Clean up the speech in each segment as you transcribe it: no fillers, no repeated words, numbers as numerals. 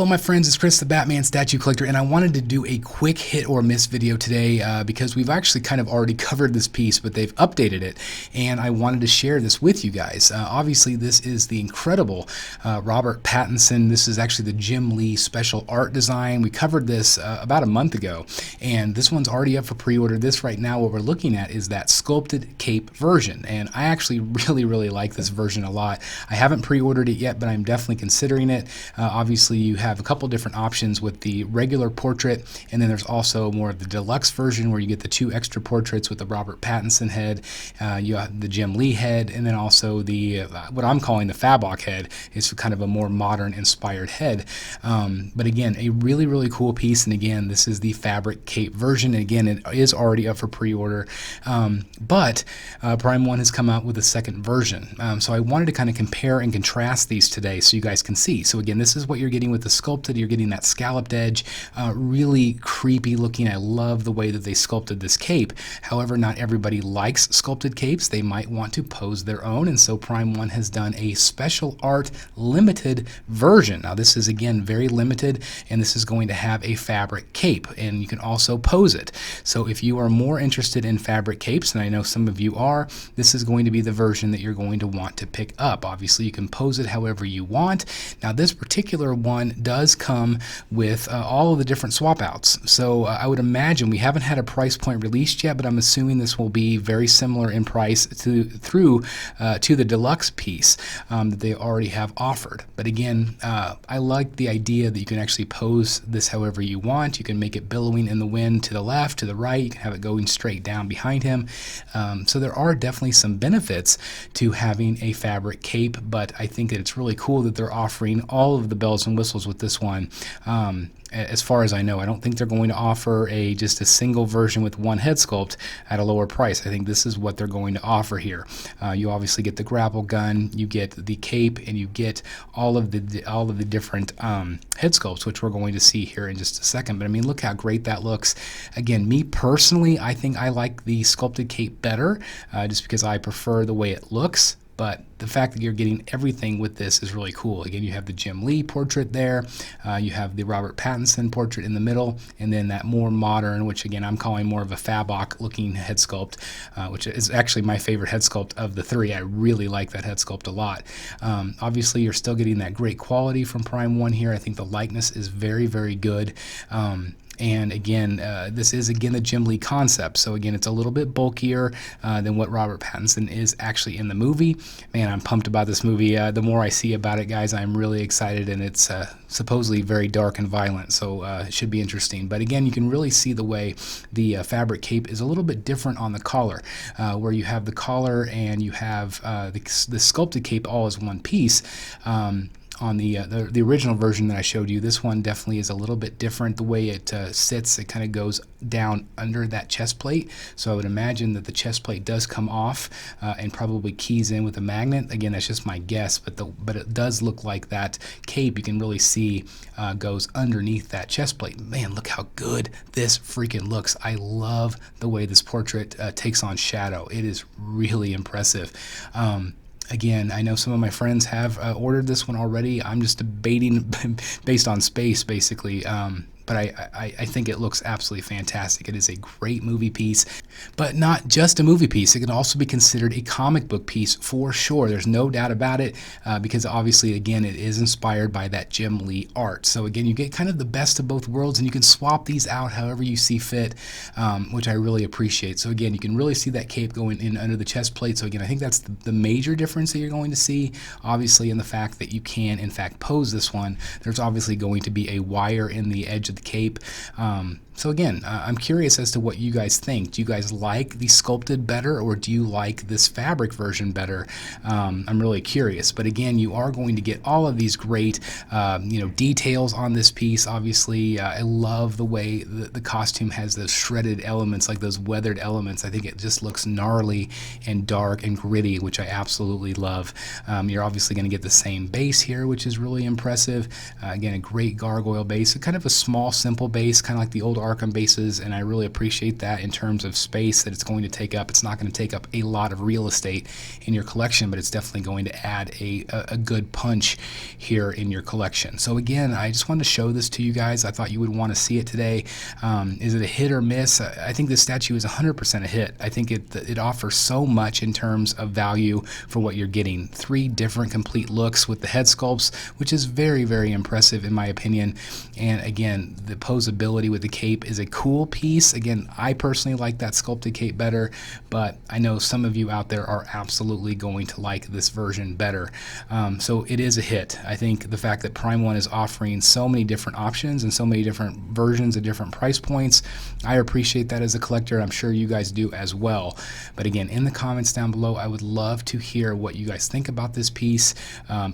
Hello my friends, it's Chris the Batman Statue Collector, and I wanted to do a quick hit or miss video today because we've actually kind of already covered this piece, but they've updated it, and I wanted to share this with you guys. Obviously this is the incredible Robert Pattinson. This is actually the Jim Lee special art design. We covered this about a month ago, and this one's already up for pre-order. This right now, what we're looking at is that sculpted cape version, and I actually really like this version a lot. I haven't pre-ordered it yet, but I'm definitely considering it. Obviously you have a couple different options with the regular portrait, and then there's also more of the deluxe version where you get the 2 extra portraits with the Robert Pattinson head, you have the Jim Lee head, and then also the what I'm calling the Fabok head is kind of a more modern inspired head. But again, a really cool piece, and again, this is the fabric cape version, and again, it is already up for pre-order, but Prime 1 has come out with a second version, so I wanted to kind of compare and contrast these today so you guys can see. So again, this is what you're getting with the sculpted. You're getting that scalloped edge, really creepy looking. I love the way that they sculpted this cape. However, not everybody likes sculpted capes. They might want to pose their own, and so Prime 1 has done a special art limited version. Now this is again very limited, and this is going to have a fabric cape, and you can also pose it. So if you are more interested in fabric capes, and I know some of you are, this is going to be the version that you're going to want to pick up. Obviously you can pose it however you want. Now this particular one does come with all of the different swap outs. So I would imagine, we haven't had a price point released yet, but I'm assuming this will be very similar in price to the deluxe piece that they already have offered. But again, I like the idea that you can actually pose this however you want. You can make it billowing in the wind to the left, to the right. You can have it going straight down behind him. So there are definitely some benefits to having a fabric cape, but I think that it's really cool that they're offering all of the bells and whistles with this one. As far as I know, I don't think they're going to offer just a single version with one head sculpt at a lower price. I think this is what they're going to offer here. You obviously get the grapple gun, you get the cape, and you get all of the different head sculpts, which we're going to see here in just a second. But I mean, look how great that looks. Again, me personally, I think I like the sculpted cape better, just because I prefer the way it looks. But the fact that you're getting everything with this is really cool. Again, you have the Jim Lee portrait there, you have the Robert Pattinson portrait in the middle, and then that more modern, which again I'm calling more of a Fabok looking head sculpt, which is actually my favorite head sculpt of the 3. I really like that head sculpt a lot. Obviously you're still getting that great quality from Prime 1 here. I think the likeness is very good. And again, this is again the Jim Lee concept. So again, it's a little bit bulkier than what Robert Pattinson is actually in the movie. Man, I'm pumped about this movie. The more I see about it, guys, I'm really excited, and it's supposedly very dark and violent, so it should be interesting. But again, you can really see the way the fabric cape is a little bit different on the collar, where you have the collar and you have the sculpted cape all as one piece. On the original version that I showed you, this one definitely is a little bit different. The way it sits, it kind of goes down under that chest plate. So I would imagine that the chest plate does come off and probably keys in with a magnet. Again, that's just my guess, but it does look like that cape, you can really see goes underneath that chest plate. Man, look how good this freaking looks. I love the way this portrait takes on shadow. It is really impressive. Again, I know some of my friends have ordered this one already. I'm just debating based on space, basically. But I think it looks absolutely fantastic. It is a great movie piece, but not just a movie piece. It can also be considered a comic book piece for sure. There's no doubt about it, because obviously, again, it is inspired by that Jim Lee art. So again, you get kind of the best of both worlds, and you can swap these out however you see fit, which I really appreciate. So again, you can really see that cape going in under the chest plate. So again, I think that's the major difference that you're going to see, obviously, in the fact that you can, in fact, pose this one. There's obviously going to be a wire in the edge of the cape. So again, I'm curious as to what you guys think. Do you guys like the sculpted better, or do you like this fabric version better? I'm really curious. But again, you are going to get all of these great details on this piece. Obviously, I love the way the costume has those shredded elements, like those weathered elements. I think it just looks gnarly and dark and gritty, which I absolutely love. You're obviously going to get the same base here, which is really impressive. Again, a great gargoyle base, kind of a small, simple base, kind of like the old Arkham bases, and I really appreciate that in terms of space that it's going to take up. It's not going to take up a lot of real estate in your collection, but it's definitely going to add a good punch here in your collection. So again, I just wanted to show this to you guys. I thought you would want to see it today. Is it a hit or miss? I think this statue is 100% a hit. I think it offers so much in terms of value for what you're getting. 3 different complete looks with the head sculpts, which is very, very impressive in my opinion. And again, the posability with the cape is a cool piece. Again, I personally like that sculpted cape better, but I know some of you out there are absolutely going to like this version better. So it is a hit. I think the fact that Prime One is offering so many different options and so many different versions at different price points, I appreciate that as a collector. I'm sure you guys do as well. But again, in the comments down below, I would love to hear what you guys think about this piece.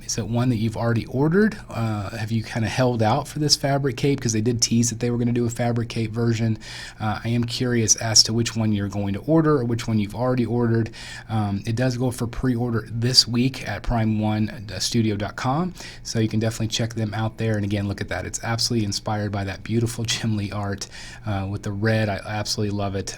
Is it one that you've already ordered? Have you kind of held out for this fabric cape? Because they did tease that they were going to do a fabric cape version. I am curious as to which one you're going to order or which one you've already ordered. It does go for pre-order this week at prime1studio.com, so you can definitely check them out there. And again, look at that. It's absolutely inspired by that beautiful Jim Lee art with the red. I absolutely love it.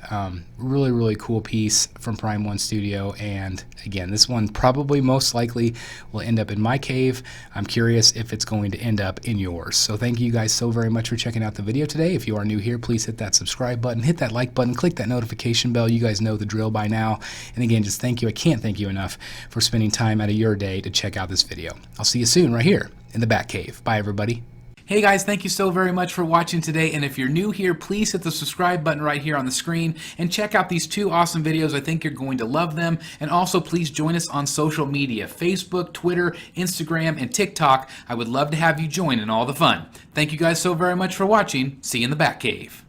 Really, really cool piece from Prime One Studio. And again, this one probably most likely will end up in my cave. I'm curious if it's going to end up in yours. So thank you guys so very much for checking out the video today. If you are new here, please hit that subscribe button, hit that like button, click that notification bell. You guys know the drill by now. And again, just thank you. I can't thank you enough for spending time out of your day to check out this video. I'll see you soon right here in the Batcave. Bye, everybody. Hey guys, thank you so very much for watching today, and if you're new here, please hit the subscribe button right here on the screen and check out these 2 awesome videos. I think you're going to love them. And also please join us on social media, Facebook, Twitter, Instagram, and TikTok. I would love to have you join in all the fun. Thank you guys so very much for watching. See you in the Batcave.